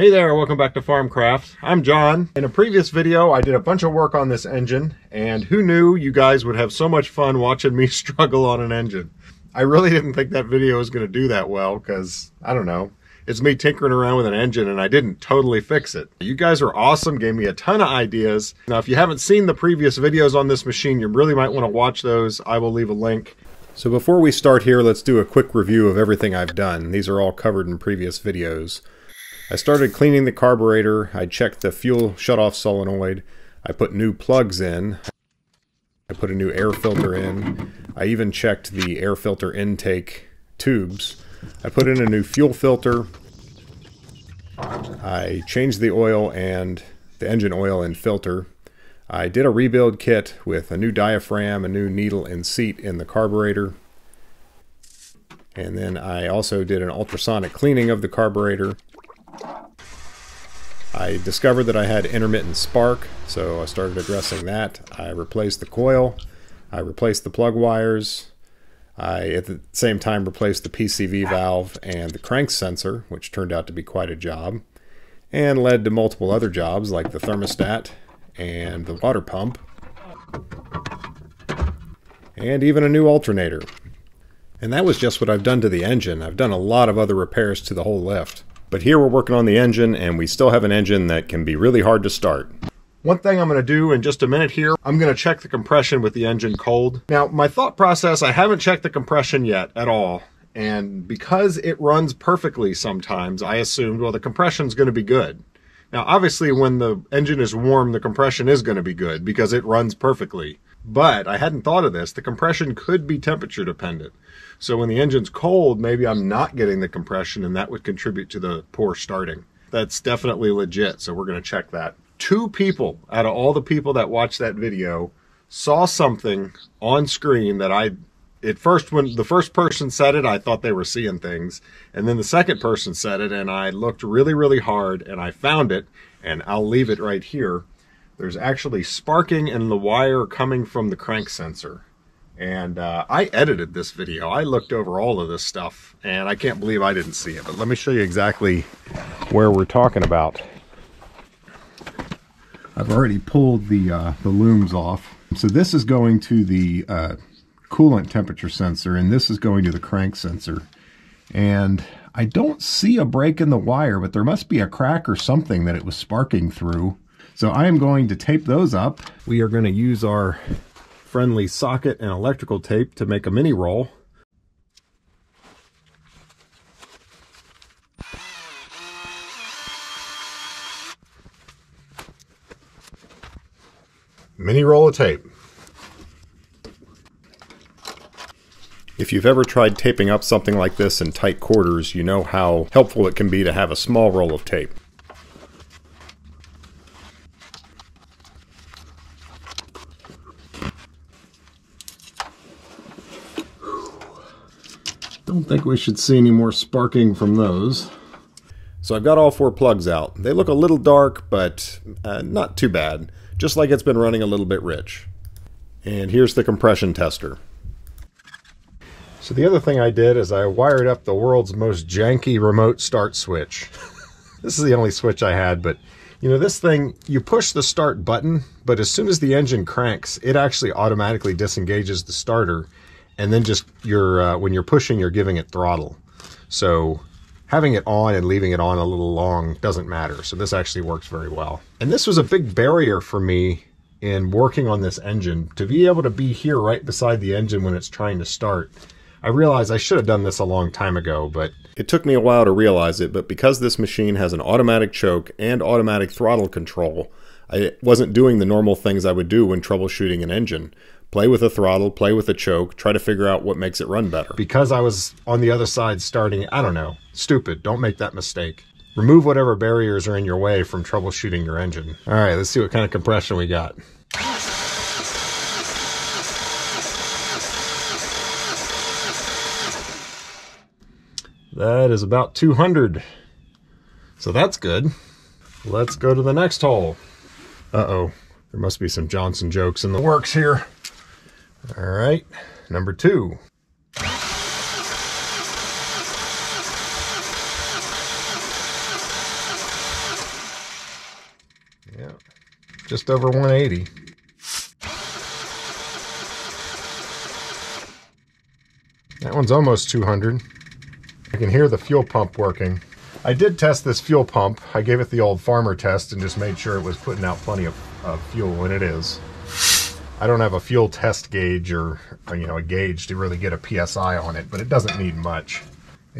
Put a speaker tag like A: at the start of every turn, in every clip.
A: Hey there, welcome back to Farmcraft. I'm John. In a previous video, I did a bunch of work on this engine, and who knew you guys would have so much fun watching me struggle on an engine. I really didn't think that video was going to do that well, because, I don't know, it's me tinkering around with an engine and I didn't totally fix it. You guys are awesome, gave me a ton of ideas. Now, if you haven't seen the previous videos on this machine, you really might want to watch those. I will leave a link. So before we start here, let's do a quick review of everything I've done. These are all covered in previous videos. I started cleaning the carburetor, I checked the fuel shutoff solenoid, I put new plugs in, I put a new air filter in, I even checked the air filter intake tubes, I put in a new fuel filter, I changed the oil and the engine oil and filter, I did a rebuild kit with a new diaphragm, a new needle and seat in the carburetor, and then I also did an ultrasonic cleaning of the carburetor. I discovered that I had intermittent spark, so I started addressing that. I replaced the coil, I replaced the plug wires, I at the same time replaced the PCV valve and the crank sensor, which turned out to be quite a job, and led to multiple other jobs like the thermostat and the water pump, and even a new alternator. And that was just what I've done to the engine. I've done a lot of other repairs to the whole lift. But here we're working on the engine, and we still have an engine that can be really hard to start. One thing I'm going to do in just a minute here, I'm going to check the compression with the engine cold. Now, my thought process, I haven't checked the compression yet at all. And because it runs perfectly sometimes, I assumed, well, the compression's going to be good. Now, obviously, when the engine is warm, the compression is going to be good because it runs perfectly. But I hadn't thought of this. The compression could be temperature dependent. So when the engine's cold, maybe I'm not getting the compression, and that would contribute to the poor starting. That's definitely legit, so we're going to check that. 2 people out of all the people that watched that video saw something on screen that when the first person said it, I thought they were seeing things. And then the second person said it, and I looked really, really hard, and I found it, and I'll leave it right here. There's actually sparking in the wire coming from the crank sensor. And I edited this video. I looked over all of this stuff, and I can't believe I didn't see it. But let me show you exactly where we're talking about. I've already pulled the looms off. So this is going to the coolant temperature sensor, and this is going to the crank sensor. And I don't see a break in the wire, but there must be a crack or something that it was sparking through. So I am going to tape those up. We are going to use our friendly socket and electrical tape to make a mini roll. Mini roll of tape. If you've ever tried taping up something like this in tight quarters, you know how helpful it can be to have a small roll of tape. Don't think we should see any more sparking from those. So I've got all 4 plugs out. They look a little dark, but not too bad. Just like it's been running a little bit rich. And here's the compression tester. So the other thing I did is I wired up the world's most janky remote start switch. This is the only switch I had, but you know, this thing, you push the start button, but as soon as the engine cranks, it actually automatically disengages the starter. And then just when you're pushing, you're giving it throttle. So having it on and leaving it on a little long doesn't matter. So this actually works very well. And this was a big barrier for me in working on this engine. To be able to be here right beside the engine when it's trying to start. I realized I should have done this a long time ago, but it took me a while to realize it. But because this machine has an automatic choke and automatic throttle control, I wasn't doing the normal things I would do when troubleshooting an engine. Play with a throttle, play with a choke, try to figure out what makes it run better. Because I was on the other side starting, I don't know, stupid, don't make that mistake. Remove whatever barriers are in your way from troubleshooting your engine. All right, let's see what kind of compression we got. That is about 200. So that's good. Let's go to the next hole. Uh-oh, there must be some Johnson jokes in the works here. All right, number 2. just over 180. That one's almost 200. I can hear the fuel pump working. I did test this fuel pump. I gave it the old farmer test and just made sure it was putting out plenty of fuel, and it is. I don't have a fuel test gauge or a gauge to really get a PSI on it, but it doesn't need much.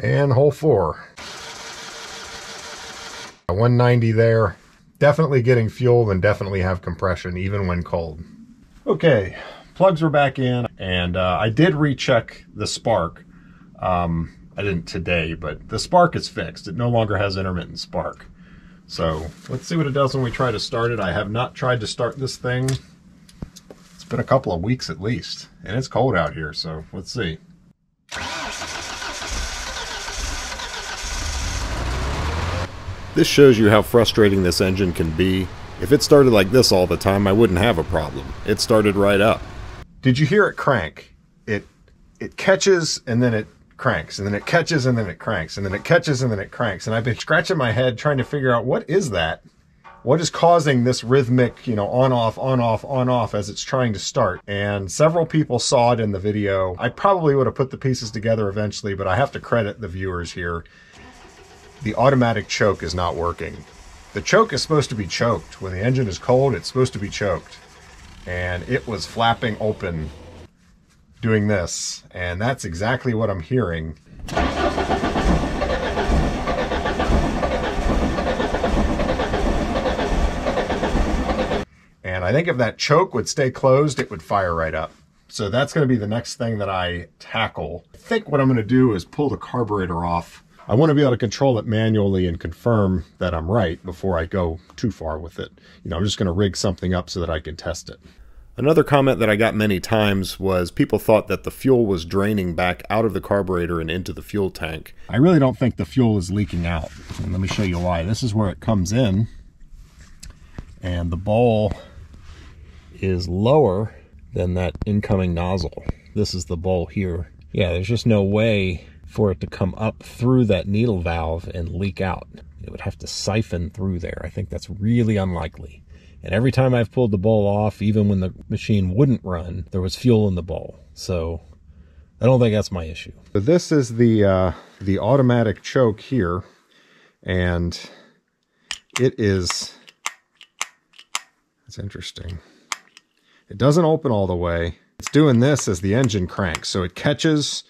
A: And hole 4. 190 there. Definitely getting fuel and definitely have compression even when cold. Okay, plugs were back in, and I did recheck the spark. I didn't today, but the spark is fixed. It no longer has intermittent spark. So let's see what it does when we try to start it. I have not tried to start this thing. It's been a couple of weeks at least, and it's cold out here, so let's see. This shows you how frustrating this engine can be. If it started like this all the time, I wouldn't have a problem. It started right up. Did you hear it crank? It catches and then it cranks, and then it catches and then it cranks, and then it catches and then it cranks. And I've been scratching my head trying to figure out what is that? What is causing this rhythmic, on, off, on, off, on, off as it's trying to start? And several people saw it in the video. I probably would have put the pieces together eventually, but I have to credit the viewers here. The automatic choke is not working. The choke is supposed to be choked. When the engine is cold, it's supposed to be choked. And it was flapping open doing this, and that's exactly what I'm hearing. And I think if that choke would stay closed, it would fire right up. So that's going to be the next thing that I tackle. I think what I'm going to do is pull the carburetor off. I want to be able to control it manually and confirm that I'm right before I go too far with it. I'm just going to rig something up so that I can test it. Another comment that I got many times was people thought that the fuel was draining back out of the carburetor and into the fuel tank. I really don't think the fuel is leaking out. And let me show you why. This is where it comes in, and the bowl is lower than that incoming nozzle. This is the bowl here. Yeah, there's just no way for it to come up through that needle valve and leak out. It would have to siphon through there. I think that's really unlikely. And every time I've pulled the bowl off, even when the machine wouldn't run, there was fuel in the bowl. So I don't think that's my issue. So this is the automatic choke here, and it's interesting. It doesn't open all the way. It's doing this as the engine cranks. So it catches,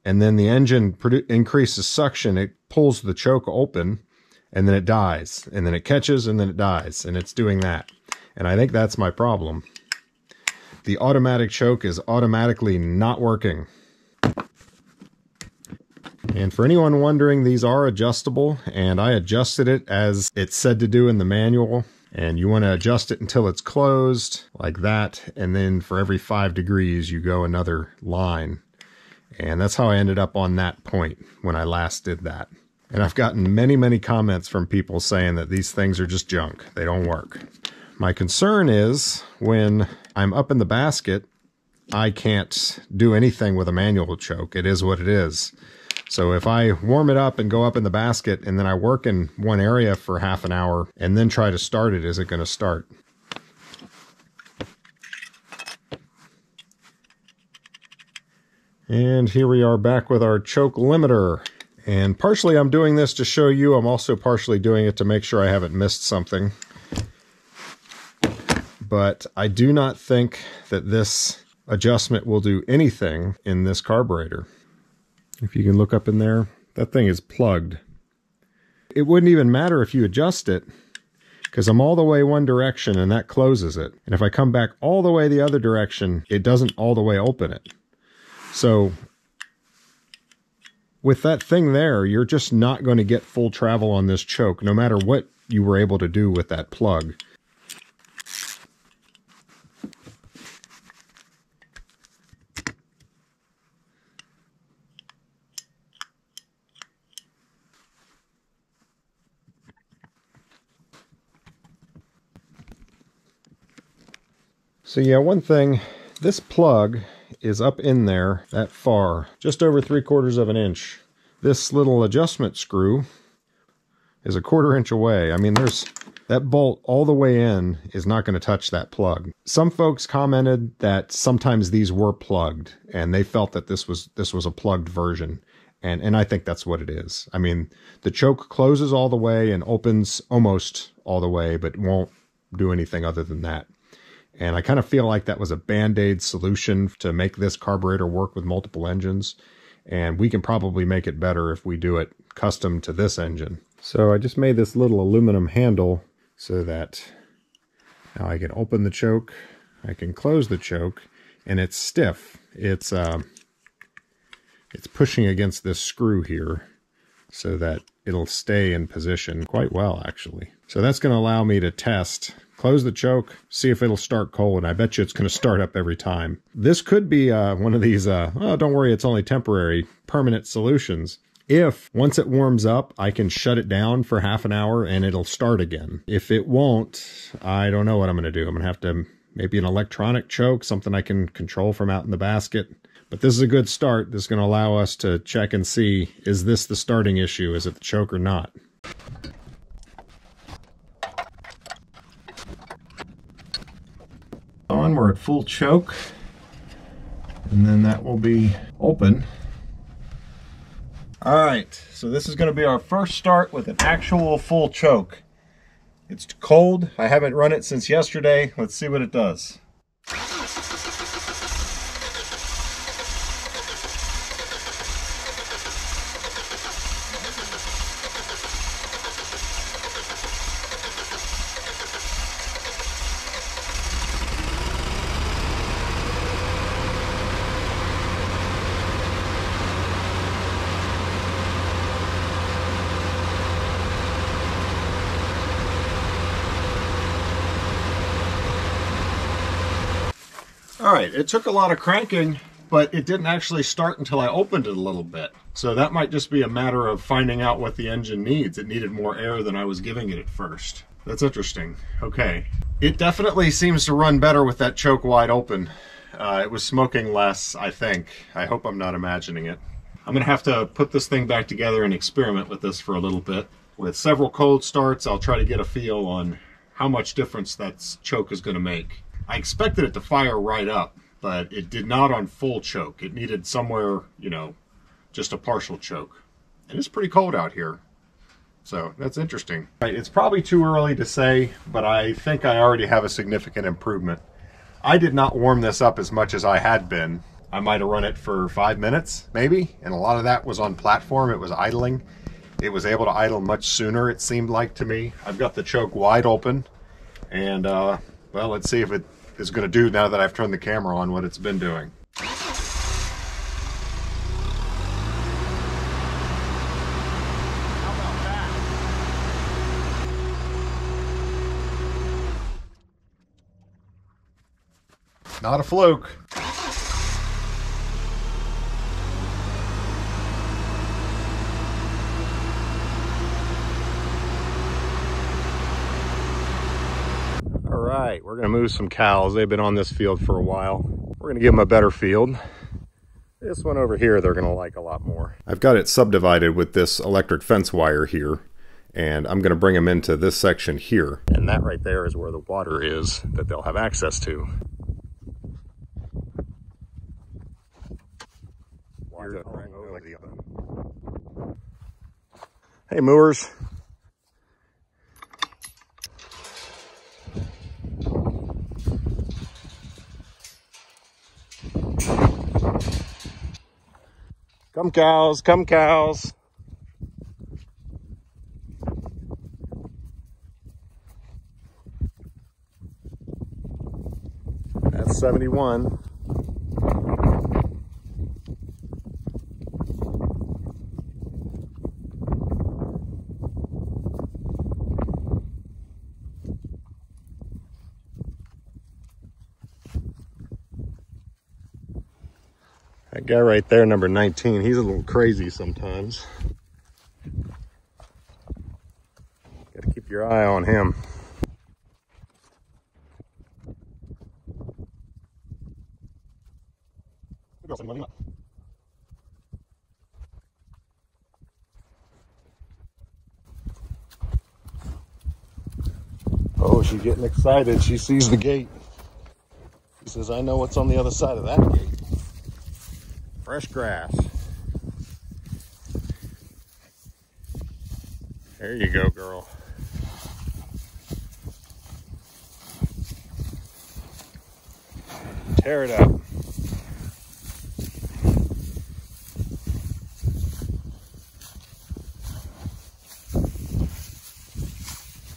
A: and then the engine increases suction. It pulls the choke open, and then it dies. And then it catches, and then it dies. And it's doing that. And I think that's my problem. The automatic choke is automatically not working. And for anyone wondering, these are adjustable, and I adjusted it as it said to do in the manual. And you want to adjust it until it's closed, like that, and then for every 5 degrees you go another line. And that's how I ended up on that point when I last did that. And I've gotten many, many comments from people saying that these things are just junk. They don't work. My concern is when I'm up in the basket, I can't do anything with a manual choke. It is what it is. So if I warm it up and go up in the basket and then I work in one area for half an hour and then try to start it, is it going to start? And here we are back with our choke limiter. And partially I'm doing this to show you. I'm also partially doing it to make sure I haven't missed something. But I do not think that this adjustment will do anything in this carburetor. If you can look up in there, that thing is plugged. It wouldn't even matter if you adjust it, because I'm all the way one direction and that closes it. And if I come back all the way the other direction, it doesn't all the way open it. So with that thing there, you're just not going to get full travel on this choke, no matter what you were able to do with that plug. So yeah, one thing, this plug is up in there that far, just over 3/4 of an inch. This little adjustment screw is 1/4 inch away. I mean, there's That bolt all the way in is not going to touch that plug. Some folks commented that sometimes these were plugged and they felt that this was a plugged version. And I think that's what it is. I mean, the choke closes all the way and opens almost all the way, but won't do anything other than that. And I kind of feel like that was a Band-Aid solution to make this carburetor work with multiple engines. And we can probably make it better if we do it custom to this engine. So I just made this little aluminum handle so that now I can open the choke, I can close the choke, and it's stiff. It's pushing against this screw here so that it'll stay in position quite well, actually. So that's going to allow me to test, close the choke, see if it'll start cold, and I bet you it's going to start up every time. This could be one of these, oh, don't worry, it's only temporary, permanent solutions. If, once it warms up, I can shut it down for half an hour and it'll start again. If it won't, I don't know what I'm going to do. I'm going to have to, maybe an electronic choke, something I can control from out in the basket. But this is a good start. This is going to allow us to check and see, is this the starting issue? Is it the choke or not? We're at full choke, and then that will be open. All right, so this is going to be our first start with an actual full choke. It's cold. I haven't run it since yesterday. Let's see what it does. All right, it took a lot of cranking, but it didn't actually start until I opened it a little bit. So that might just be a matter of finding out what the engine needs. It needed more air than I was giving it at first. That's interesting. Okay. It definitely seems to run better with that choke wide open. It was smoking less, I think. I hope I'm not imagining it. I'm gonna have to put this thing back together and experiment with this for a little bit. With several cold starts, I'll try to get a feel on how much difference that choke is gonna make. I expected it to fire right up, but it did not on full choke. It needed somewhere, you know, just a partial choke. And it's pretty cold out here. So that's interesting. Right, it's probably too early to say, but I think I already have a significant improvement. I did not warm this up as much as I had been. I might have run it for 5 minutes, maybe, and a lot of that was on platform. It was idling. It was able to idle much sooner, it seemed like to me. I've got the choke wide open, and well, let's see if it is going to do, now that I've turned the camera on, what it's been doing. How about that? Not a fluke. Alright, we're going to move some cows. They've been on this field for a while. We're going to give them a better field. This one over here they're going to like a lot more. I've got it subdivided with this electric fence wire here, and I'm going to bring them into this section here. And that right there is where the water is that they'll have access to. Hey, mooers. Come cows, come cows. That's 71. That guy right there, number 19, he's a little crazy sometimes. Gotta keep your eye on him. Oh, she's getting excited. She sees the gate. She says, I know what's on the other side of that gate. Fresh grass. There you go, girl. Tear it up.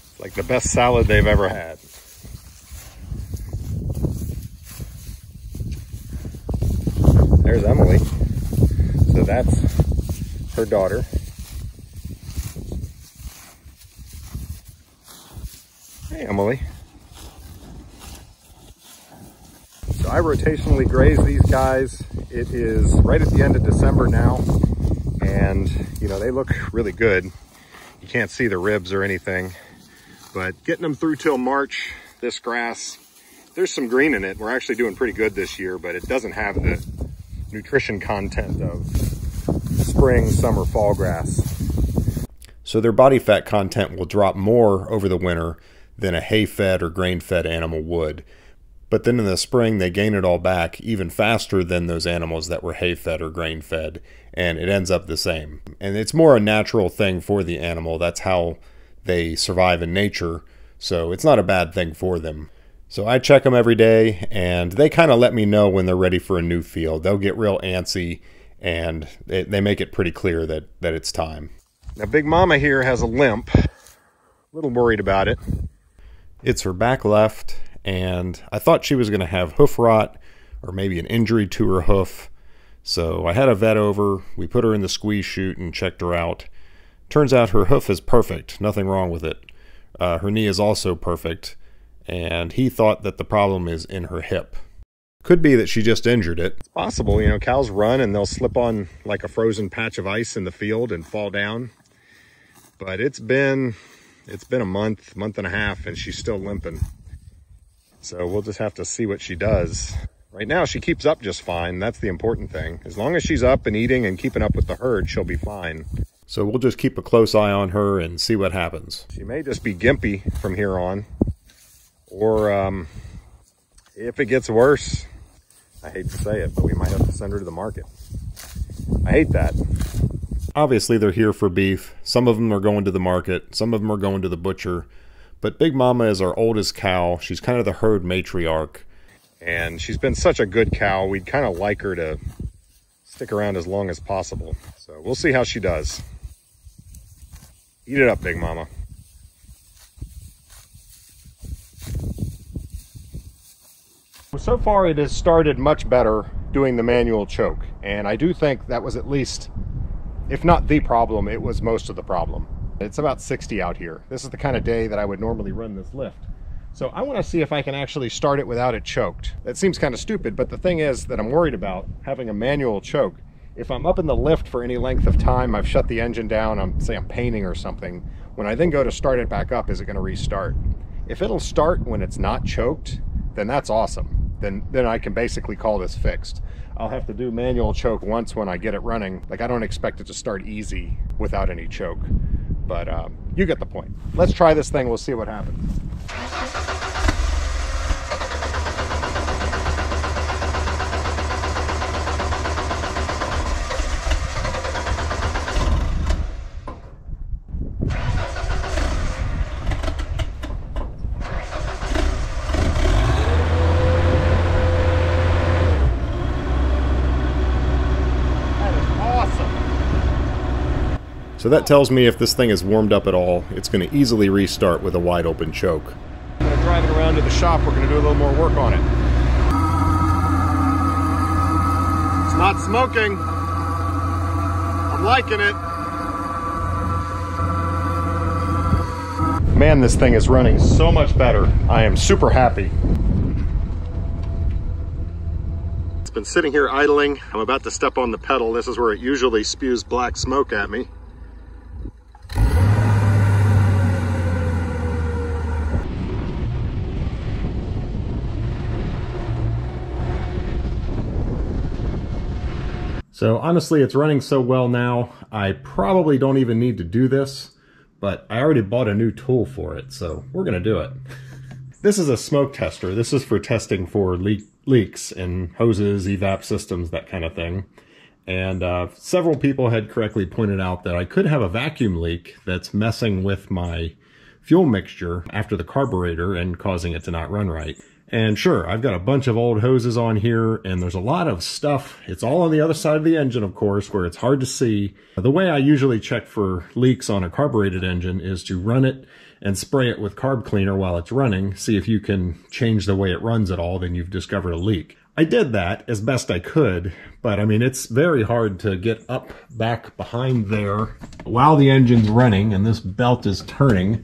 A: It's like the best salad they've ever had. There's Emily. So that's her daughter. Hey, Emily. So I rotationally graze these guys. It is right at the end of December now, and you know, they look really good. You can't see the ribs or anything, but getting them through till March, this grass, there's some green in it. We're actually doing pretty good this year, but it doesn't have the nutrition content of spring, summer, fall grass. So their body fat content will drop more over the winter than a hay-fed or grain-fed animal would. But then in the spring, they gain it all back even faster than those animals that were hay-fed or grain-fed, and it ends up the same. And it's more a natural thing for the animal. That's how they survive in nature, so it's not a bad thing for them. So I check them every day, and they kind of let me know when they're ready for a new field. They'll get real antsy, and they make it pretty clear that it's time. Now, Big Mama here has a limp. A little worried about it. It's her back left, and I thought she was going to have hoof rot or maybe an injury to her hoof. So I had a vet over. We put her in the squeeze chute and checked her out. Turns out her hoof is perfect. Nothing wrong with it. Her knee is also perfect. And he thought that the problem is in her hip. Could be that she just injured it. It's possible, you know, cows run and they'll slip on like a frozen patch of ice in the field and fall down. But it's been a month and a half, and she's still limping. So we'll just have to see what she does. Right now, she keeps up just fine. That's the important thing. As long as she's up and eating and keeping up with the herd, she'll be fine. So we'll just keep a close eye on her and see what happens. She may just be gimpy from here on. Or if it gets worse, I hate to say it, but we might have to send her to the market. I hate that. Obviously, they're here for beef. Some of them are going to the market. Some of them are going to the butcher. But Big Mama is our oldest cow. She's kind of the herd matriarch. And she's been such a good cow. We'd kind of like her to stick around as long as possible. So we'll see how she does. Eat it up, Big Mama. So far, it has started much better doing the manual choke. And I do think that was at least, if not the problem, it was most of the problem. It's about 60 out here. This is the kind of day that I would normally run this lift. So I want to see if I can actually start it without it choked. That seems kind of stupid, but the thing is that I'm worried about having a manual choke. If I'm up in the lift for any length of time, I've shut the engine down, say I'm painting or something, when I then go to start it back up, is it going to restart? If it'll start when it's not choked, then that's awesome. Then I can basically call this fixed. I'll have to do manual choke once when I get it running. Like, I don't expect it to start easy without any choke. But you get the point. Let's try this thing. We'll see what happens. So that tells me if this thing is warmed up at all, it's going to easily restart with a wide open choke. I'm going to drive it around to the shop. We're going to do a little more work on it. It's not smoking. I'm liking it. Man, this thing is running so much better. I am super happy. It's been sitting here idling. I'm about to step on the pedal. This is where it usually spews black smoke at me. So honestly, it's running so well now, I probably don't even need to do this, but I already bought a new tool for it, so we're going to do it. This is a smoke tester. This is for testing for leaks in hoses, evap systems, that kind of thing. And several people had correctly pointed out that I could have a vacuum leak that's messing with my fuel mixture after the carburetor and causing it to not run right. And sure, I've got a bunch of old hoses on here, and there's a lot of stuff. It's all on the other side of the engine, of course, where it's hard to see. The way I usually check for leaks on a carbureted engine is to run it and spray it with carb cleaner while it's running. See if you can change the way it runs at all, then you've discovered a leak. I did that as best I could, but I mean, it's very hard to get up back behind there while the engine's running and this belt is turning,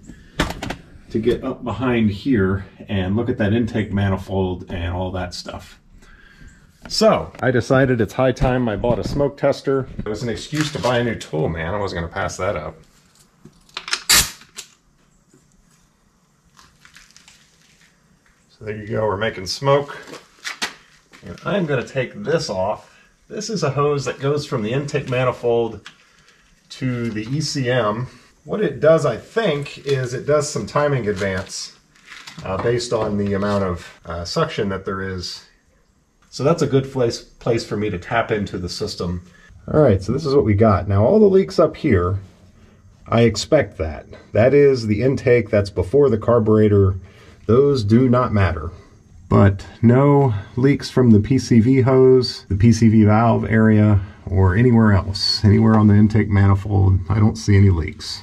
A: to get up behind here and look at that intake manifold and all that stuff. So I decided it's high time I bought a smoke tester. It was an excuse to buy a new tool, man. I wasn't going to pass that up. So there you go, we're making smoke. And I'm going to take this off. This is a hose that goes from the intake manifold to the ECM. What it does, I think, is it does some timing advance based on the amount of suction that there is. So that's a good place for me to tap into the system. All right, so this is what we got. Now all the leaks up here, I expect that. That is the intake, that's before the carburetor. Those do not matter. But no leaks from the PCV hose, the PCV valve area, or anywhere else. Anywhere on the intake manifold, I don't see any leaks.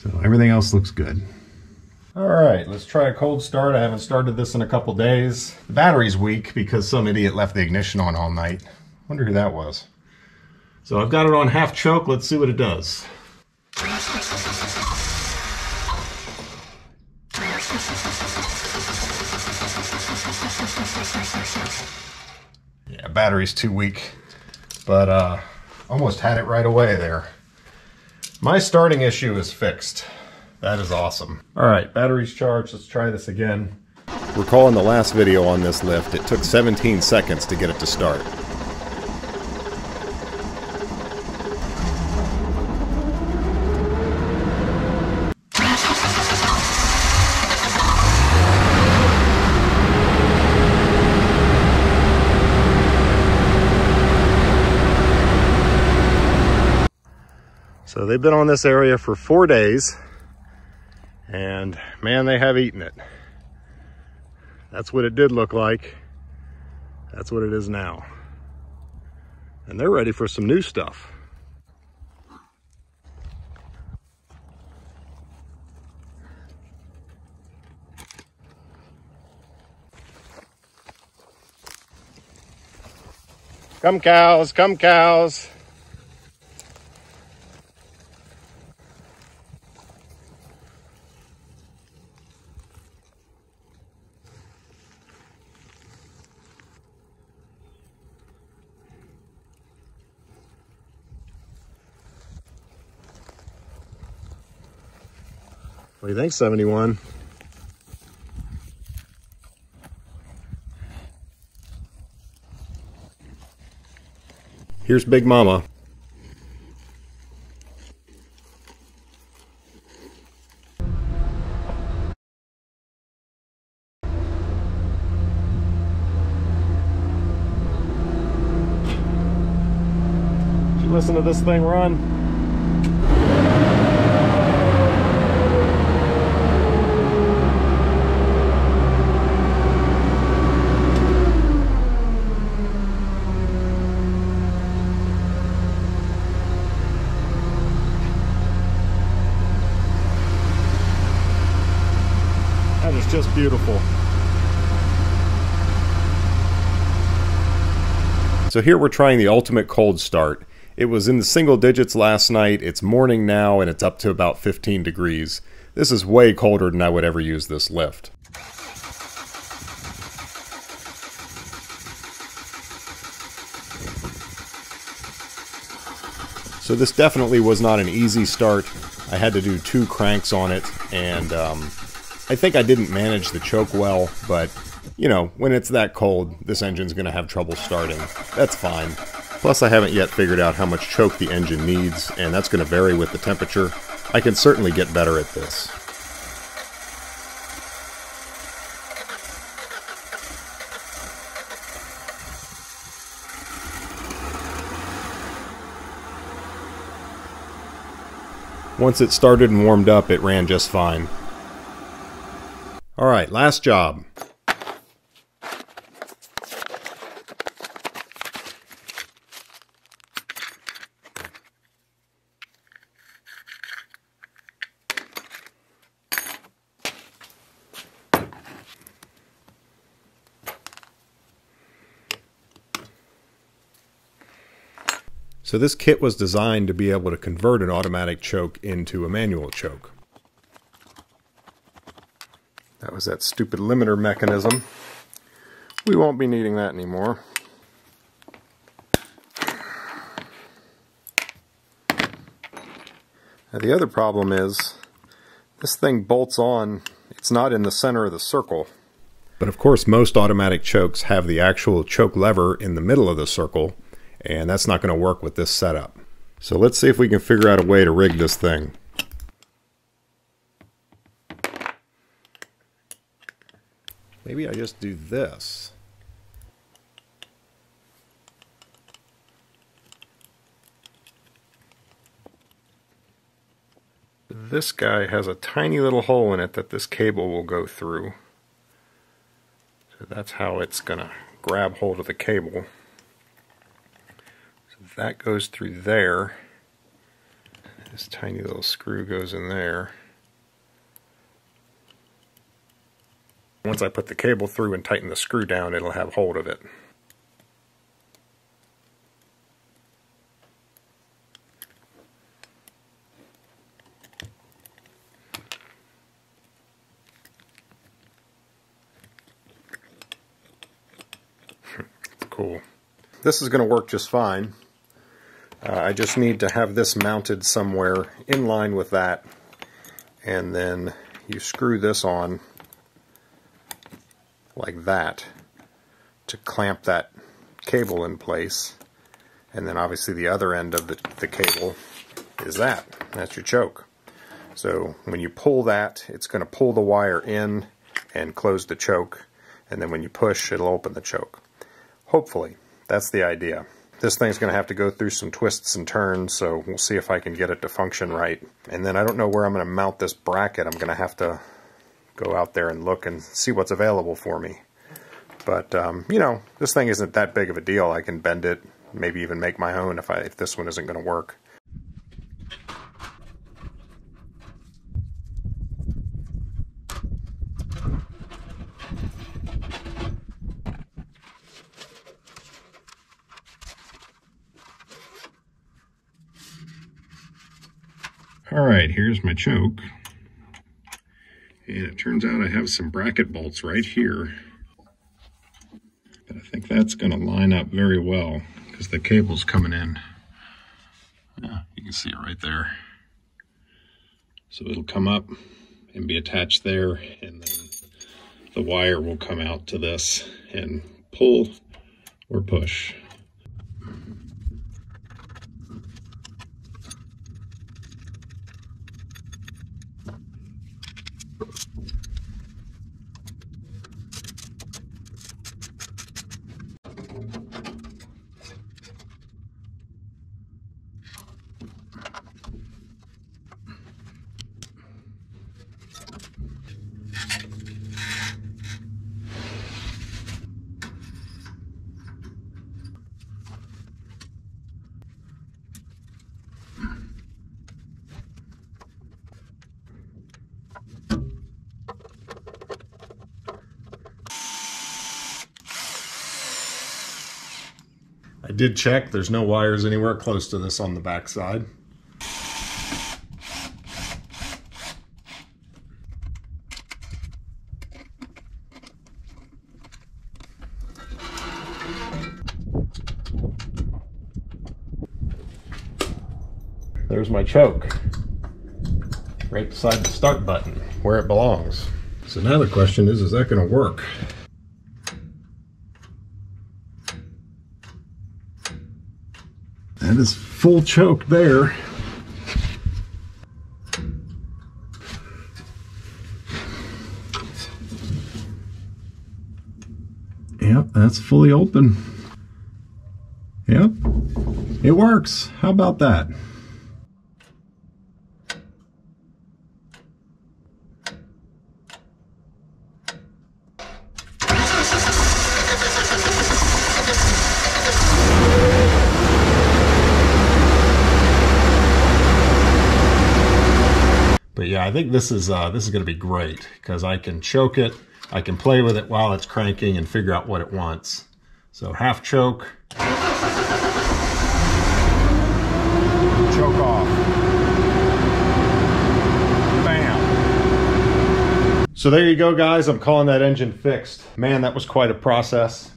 A: So everything else looks good. All right, let's try a cold start. I haven't started this in a couple days. The battery's weak because some idiot left the ignition on all night. Wonder who that was. So I've got it on half choke. Let's see what it does. Yeah, battery's too weak, but almost had it right away there. My starting issue is fixed. That is awesome. All right, battery's charged. Let's try this again. Recalling the last video on this lift, it took 17 seconds to get it to start. So they've been on this area for 4 days, and man, they have eaten it. That's what it did look like. That's what it is now. And they're ready for some new stuff. Come cows, come cows. What do you think, 71? Here's Big Mama. Did you listen to this thing run? That is just beautiful. So here we're trying the ultimate cold start. It was in the single digits last night, it's morning now, and it's up to about 15 degrees. This is way colder than I would ever use this lift. So this definitely was not an easy start. I had to do 2 cranks on it, and I think I didn't manage the choke well, but you know, when it's that cold, this engine's going to have trouble starting. That's fine. Plus I haven't yet figured out how much choke the engine needs, and that's going to vary with the temperature. I can certainly get better at this. Once it started and warmed up, it ran just fine. Alright, last job. So this kit was designed to be able to convert an automatic choke into a manual choke. That was that stupid limiter mechanism. We won't be needing that anymore. Now the other problem is this thing bolts on. It's not in the center of the circle. But of course most automatic chokes have the actual choke lever in the middle of the circle, and that's not going to work with this setup. So let's see if we can figure out a way to rig this thing. Maybe I just do this. This guy has a tiny little hole in it that this cable will go through. So that's how it's going to grab hold of the cable. So that goes through there. This tiny little screw goes in there. Once I put the cable through and tighten the screw down, it'll have hold of it. Cool. This is going to work just fine. I just need to have this mounted somewhere in line with that, and then you screw this on like that to clamp that cable in place, and then obviously the other end of the cable is that's your choke. So when you pull that, it's going to pull the wire in and close the choke, and then when you push, it'll open the choke. Hopefully. That's the idea. This thing's going to have to go through some twists and turns, so we'll see if I can get it to function right. And then I don't know where I'm going to mount this bracket. I'm going to have to go out there and look and see what's available for me. But, you know, this thing isn't that big of a deal. I can bend it, maybe even make my own if this one isn't going to work. Alright, here's my choke, and it turns out I have some bracket bolts right here, but I think that's going to line up very well because the cable's coming in. Yeah, you can see it right there. So it'll come up and be attached there, and then the wire will come out to this and pull or push. I did check, there's no wires anywhere close to this on the back side. There's my choke, right beside the start button, where it belongs. So now the question is that going to work? That is full choke there. Yep, that's fully open. Yep, it works. How about that? But yeah, I think this is going to be great because I can choke it, I can play with it while it's cranking and figure out what it wants. So half choke, choke off, bam. So there you go, guys. I'm calling that engine fixed. Man, that was quite a process.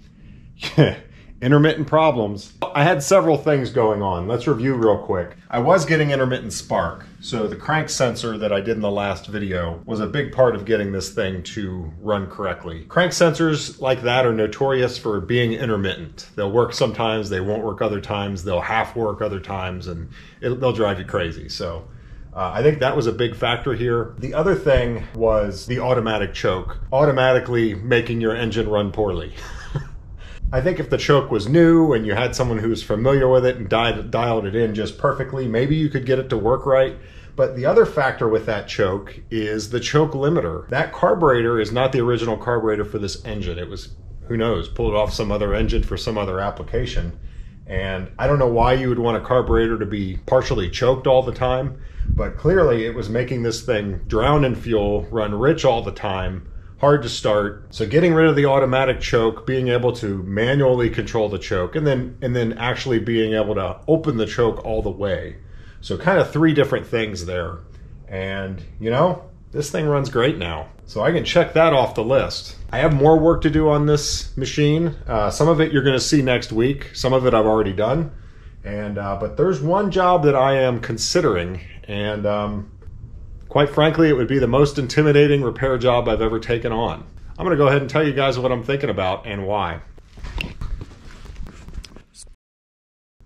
A: Intermittent problems. I had several things going on. Let's review real quick. I was getting intermittent spark. So the crank sensor that I did in the last video was a big part of getting this thing to run correctly. Crank sensors like that are notorious for being intermittent. They'll work sometimes, they won't work other times, they'll half work other times, and they'll drive you crazy. So I think that was a big factor here. The other thing was the automatic choke, automatically making your engine run poorly. I think if the choke was new and you had someone who was familiar with it and dialed it in just perfectly, maybe you could get it to work right. But the other factor with that choke is the choke limiter. That carburetor is not the original carburetor for this engine. It was, who knows, pulled off some other engine for some other application. And I don't know why you would want a carburetor to be partially choked all the time, but clearly it was making this thing drown in fuel, run rich all the time, hard to start. So getting rid of the automatic choke, being able to manually control the choke, and then actually being able to open the choke all the way. So kind of three different things there. And you know, this thing runs great now. So I can check that off the list. I have more work to do on this machine. Some of it you're gonna see next week. Some of it I've already done. And but there's one job that I am considering, and quite frankly, it would be the most intimidating repair job I've ever taken on. I'm gonna go ahead and tell you guys what I'm thinking about and why.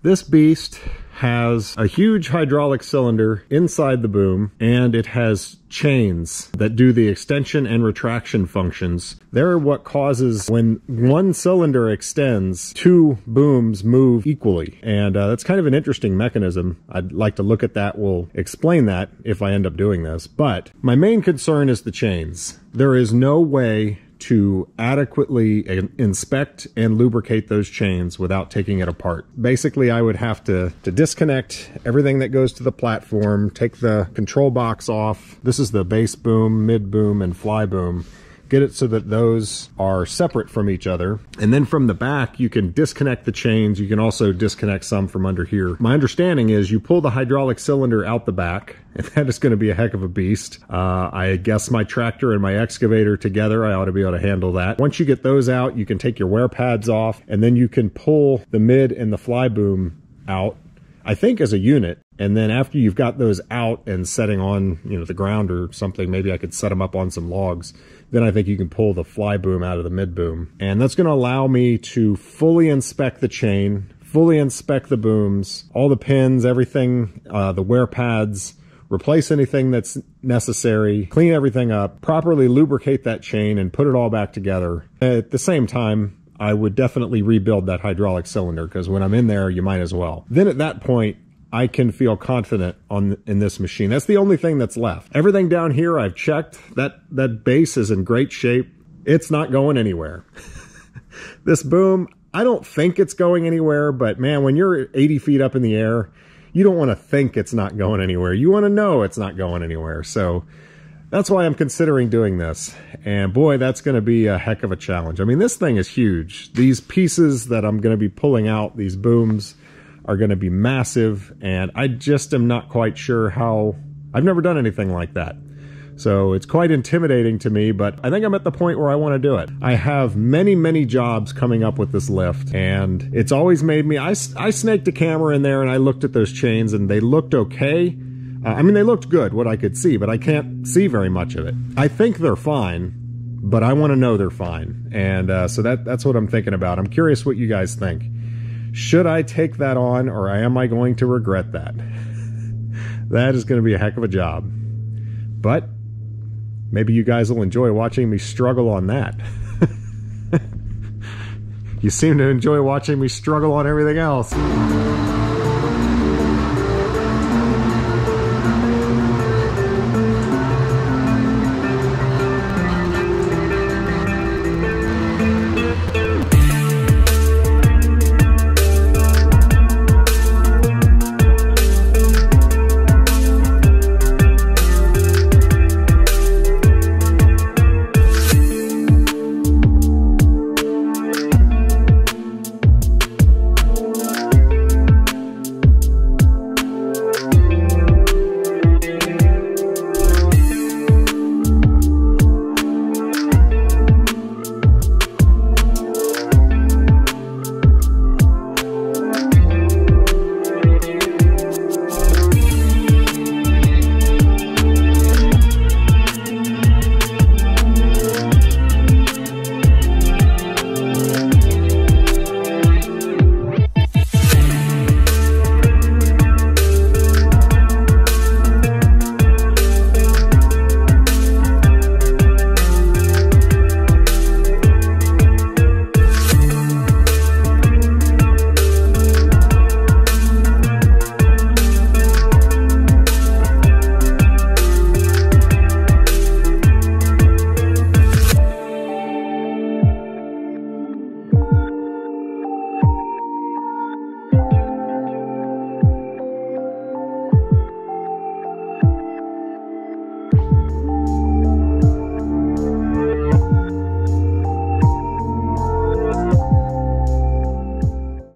A: This beast has a huge hydraulic cylinder inside the boom, and it has chains that do the extension and retraction functions. They're what causes, when one cylinder extends, two booms move equally. And that's kind of an interesting mechanism. I'd like to look at that. We'll explain that if I end up doing this. But my main concern is the chains. There is no way to adequately inspect and lubricate those chains without taking it apart. Basically, I would have to disconnect everything that goes to the platform, take the control box off. This is the base boom, mid boom, and fly boom. Get it so that those are separate from each other. And then from the back, you can disconnect the chains. You can also disconnect some from under here. My understanding is you pull the hydraulic cylinder out the back, and that is going to be a heck of a beast. I guess my tractor and my excavator together, I ought to be able to handle that. Once you get those out, you can take your wear pads off, and then you can pull the mid and the fly boom out, I think as a unit. And then after you've got those out and setting on, you know, the ground or something, maybe I could set them up on some logs, then I think you can pull the fly boom out of the mid boom. And that's going to allow me to fully inspect the chain, fully inspect the booms, all the pins, everything, the wear pads, replace anything that's necessary, clean everything up, properly lubricate that chain, and put it all back together. At the same time, I would definitely rebuild that hydraulic cylinder, because when I'm in there, you might as well. Then at that point, I can feel confident in this machine. That's the only thing that's left. Everything down here I've checked. That base is in great shape. It's not going anywhere. This boom, I don't think it's going anywhere, but man, when you're 80 feet up in the air, you don't want to think it's not going anywhere. You want to know it's not going anywhere. So that's why I'm considering doing this. And boy, that's going to be a heck of a challenge. I mean, this thing is huge. These pieces that I'm going to be pulling out, these booms, are going to be massive, and I just am not quite sure how. I've never done anything like that. So it's quite intimidating to me, but I think I'm at the point where I want to do it. I have many, many jobs coming up with this lift, and it's always made me, I snaked a camera in there and I looked at those chains and they looked okay. I mean, they looked good, what I could see, but I can't see very much of it. I think they're fine, but I want to know they're fine. And so that's what I'm thinking about. I'm curious what you guys think. Should I take that on, or am I going to regret that? That is going to be a heck of a job. But maybe you guys will enjoy watching me struggle on that. You seem to enjoy watching me struggle on everything else.